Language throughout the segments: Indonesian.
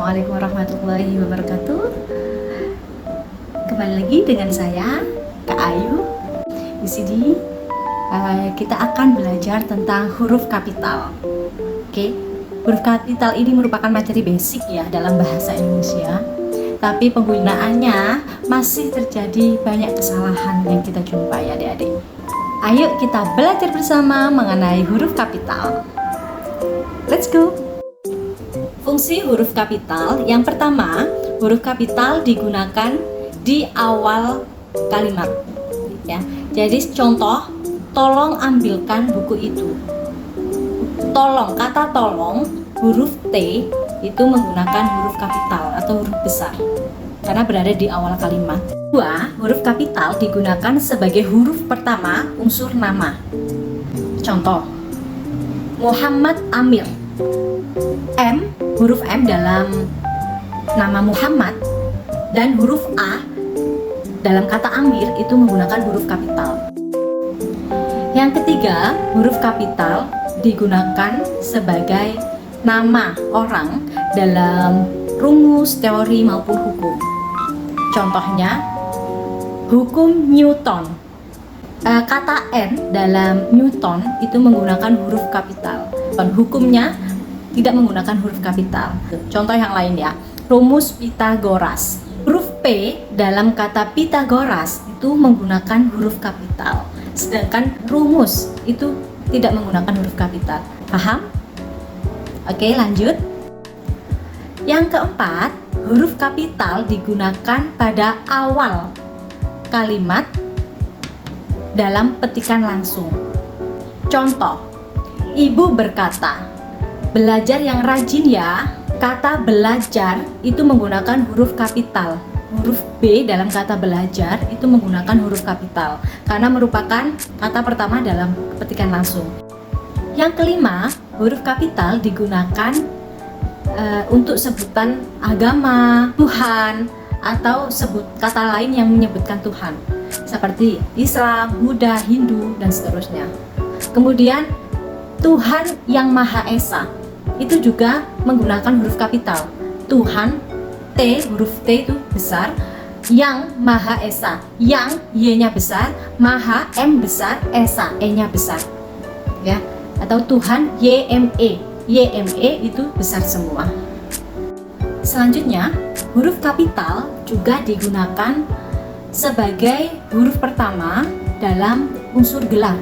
Assalamualaikum warahmatullahi wabarakatuh. Kembali lagi dengan saya, Kak Ayu. Di sini kita akan belajar tentang huruf kapital. Oke, huruf kapital ini merupakan materi basic ya dalam bahasa Indonesia. Tapi penggunaannya masih terjadi banyak kesalahan yang kita jumpai adik-adik. Ayo kita belajar bersama mengenai huruf kapital. Let's go. Fungsi huruf kapital yang pertama, huruf kapital digunakan di awal kalimat. Ya, jadi contoh, tolong ambilkan buku itu. Tolong, kata tolong, huruf T itu menggunakan huruf kapital atau huruf besar karena berada di awal kalimat. Dua, huruf kapital digunakan sebagai huruf pertama unsur nama. Contoh, Muhammad Amir. Huruf M dalam nama Muhammad dan huruf A dalam kata Amir itu menggunakan huruf kapital. Yang ketiga, huruf kapital digunakan sebagai nama orang dalam rumus, teori maupun hukum. Contohnya, hukum Newton. Kata N dalam Newton itu menggunakan huruf kapital. Dan hukumnya tidak menggunakan huruf kapital. Contoh yang lain ya, rumus Pitagoras. Huruf P dalam kata Pitagoras itu menggunakan huruf kapital, sedangkan rumus itu tidak menggunakan huruf kapital. Paham? Oke, lanjut. Yang keempat, huruf kapital digunakan pada awal kalimat dalam petikan langsung. Contoh, ibu berkata, belajar yang rajin ya. Kata belajar itu menggunakan huruf kapital. Huruf B dalam kata belajar itu menggunakan huruf kapital karena merupakan kata pertama dalam petikan langsung. Yang kelima, huruf kapital digunakan untuk sebutan agama, Tuhan, atau sebut kata lain yang menyebutkan Tuhan seperti Islam, Buddha, Hindu, dan seterusnya. Kemudian Tuhan yang Maha Esa itu juga menggunakan huruf kapital. Tuhan, T, huruf T itu besar, yang Maha Esa, yang Y-nya besar, Maha M besar, Esa E-nya besar. Ya, atau Tuhan YME. YME itu besar semua. Selanjutnya, huruf kapital juga digunakan sebagai huruf pertama dalam unsur gelar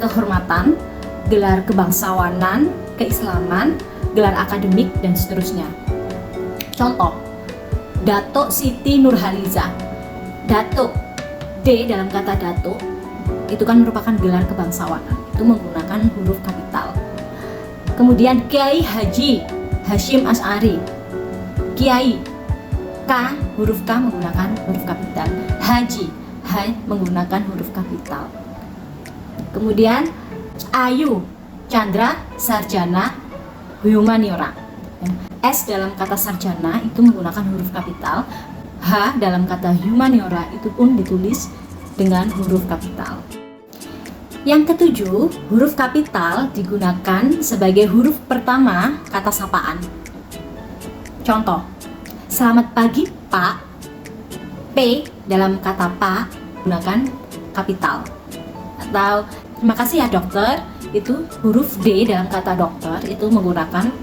kehormatan, gelar kebangsawanan, keislaman, gelar akademik, dan seterusnya. Contoh, Datuk Siti Nurhaliza. Datuk, D dalam kata Datuk itu kan merupakan gelar kebangsawanan, itu menggunakan huruf kapital. Kemudian Kiai Haji Hashim Asy'ari. Kiai, K, huruf K menggunakan huruf kapital. Haji, H menggunakan huruf kapital. Kemudian Ayu Chandra Sarjana Humaniora. S dalam kata sarjana itu menggunakan huruf kapital. H dalam kata humaniora itu pun ditulis dengan huruf kapital. Yang ketujuh, huruf kapital digunakan sebagai huruf pertama kata sapaan. Contoh, selamat pagi Pak. P dalam kata Pak gunakan kapital. Atau terima kasih ya dokter, itu huruf D dalam kata dokter itu menggunakan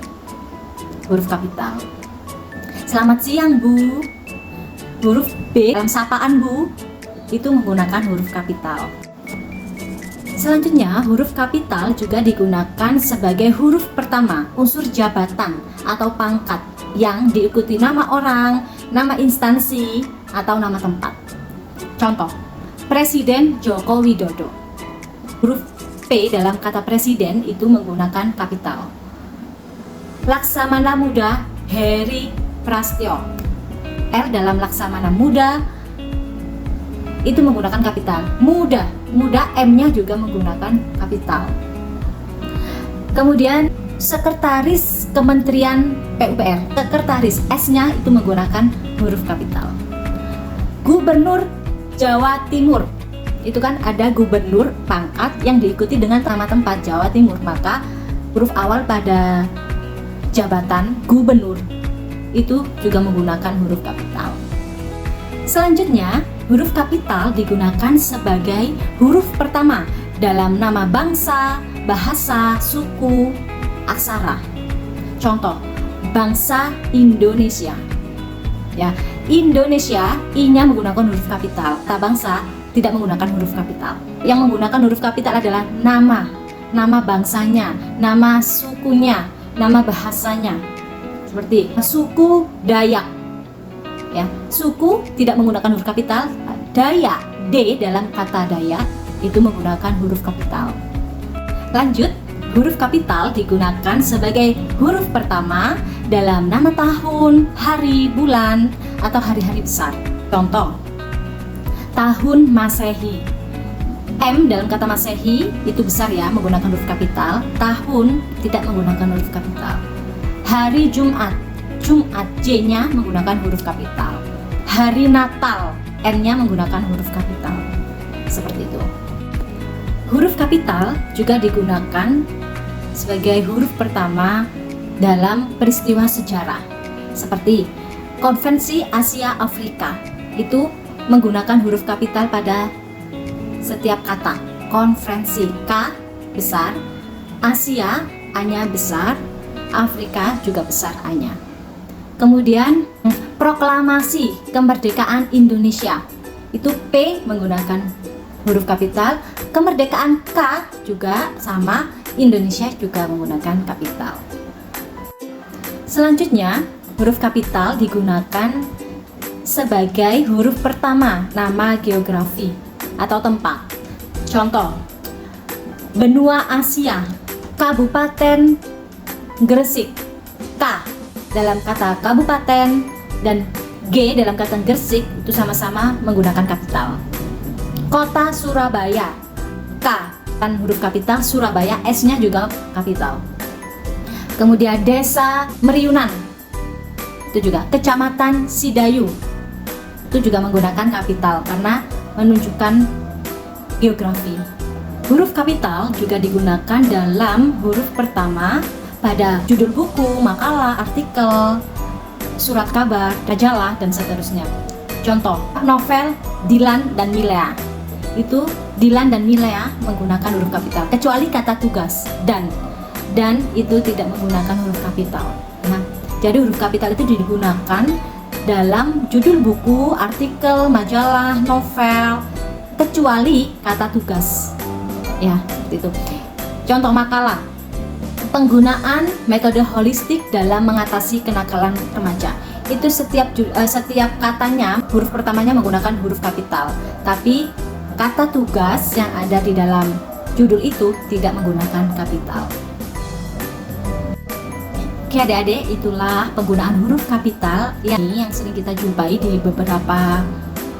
huruf kapital. Selamat siang Bu, huruf B dalam sapaan Bu itu menggunakan huruf kapital. Selanjutnya, huruf kapital juga digunakan sebagai huruf pertama unsur jabatan atau pangkat yang diikuti nama orang, nama instansi, atau nama tempat. Contoh, Presiden Joko Widodo. Huruf P dalam kata presiden itu menggunakan kapital. Laksamana Muda Heri Prastyo. R dalam Laksamana Muda itu menggunakan kapital. Muda M-nya juga menggunakan kapital. Kemudian Sekretaris Kementerian PUPR. Sekretaris S-nya itu menggunakan huruf kapital. Gubernur Jawa Timur. Itu kan ada gubernur pangkat yang diikuti dengan nama tempat Jawa Timur, maka huruf awal pada jabatan gubernur itu juga menggunakan huruf kapital. Selanjutnya, huruf kapital digunakan sebagai huruf pertama dalam nama bangsa, bahasa, suku, aksara. Contoh, bangsa Indonesia. Ya, Indonesia, I-nya menggunakan huruf kapital. Kata bangsa tidak menggunakan huruf kapital. Yang menggunakan huruf kapital adalah nama bangsanya, nama sukunya, nama bahasanya. Seperti suku Dayak. Ya, suku tidak menggunakan huruf kapital. Dayak, D dalam kata Dayak itu menggunakan huruf kapital. Lanjut, huruf kapital digunakan sebagai huruf pertama dalam nama tahun, hari, bulan, atau hari-hari besar. Contoh, tahun Masehi. M dalam kata Masehi itu besar ya, menggunakan huruf kapital. Tahun tidak menggunakan huruf kapital. Hari Jumat, Jumat, J-nya menggunakan huruf kapital. Hari Natal, N-nya menggunakan huruf kapital. Seperti itu. Huruf kapital juga digunakan sebagai huruf pertama dalam peristiwa sejarah. Seperti Konferensi Asia Afrika, itu menggunakan huruf kapital pada setiap kata. Konferensi, K besar, Asia, A-nya besar, Afrika juga besar A-nya. Kemudian proklamasi kemerdekaan Indonesia, itu P menggunakan huruf kapital. Kemerdekaan K juga sama, Indonesia juga menggunakan kapital. Selanjutnya, huruf kapital digunakan sebagai huruf pertama nama geografi atau tempat. Contoh, benua Asia, Kabupaten Gresik. K dalam kata kabupaten dan G dalam kata Gresik itu sama-sama menggunakan kapital. Kota Surabaya, K kan huruf kapital, Surabaya S-nya juga kapital. Kemudian desa Meriunan, itu juga. Kecamatan Sidayu, itu juga menggunakan kapital karena menunjukkan geografi. Huruf kapital juga digunakan dalam huruf pertama pada judul buku, makalah, artikel, surat kabar, majalah, dan seterusnya. Contoh, novel Dilan dan Milea. Itu Dilan dan Milea menggunakan huruf kapital, kecuali kata tugas dan itu tidak menggunakan huruf kapital. Nah, jadi huruf kapital itu digunakan dalam judul buku, artikel, majalah, novel, kecuali kata tugas. Ya, seperti itu. Contoh makalah, penggunaan metode holistik dalam mengatasi kenakalan remaja. Itu setiap katanya huruf pertamanya menggunakan huruf kapital, tapi kata tugas yang ada di dalam judul itu tidak menggunakan kapital. Oke adik-adik, itulah penggunaan huruf kapital yang sering kita jumpai di beberapa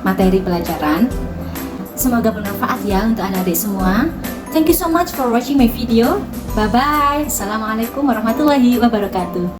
materi pelajaran. Semoga bermanfaat ya untuk adik-adik semua. Thank you so much for watching my video. Bye bye. Assalamualaikum warahmatullahi wabarakatuh.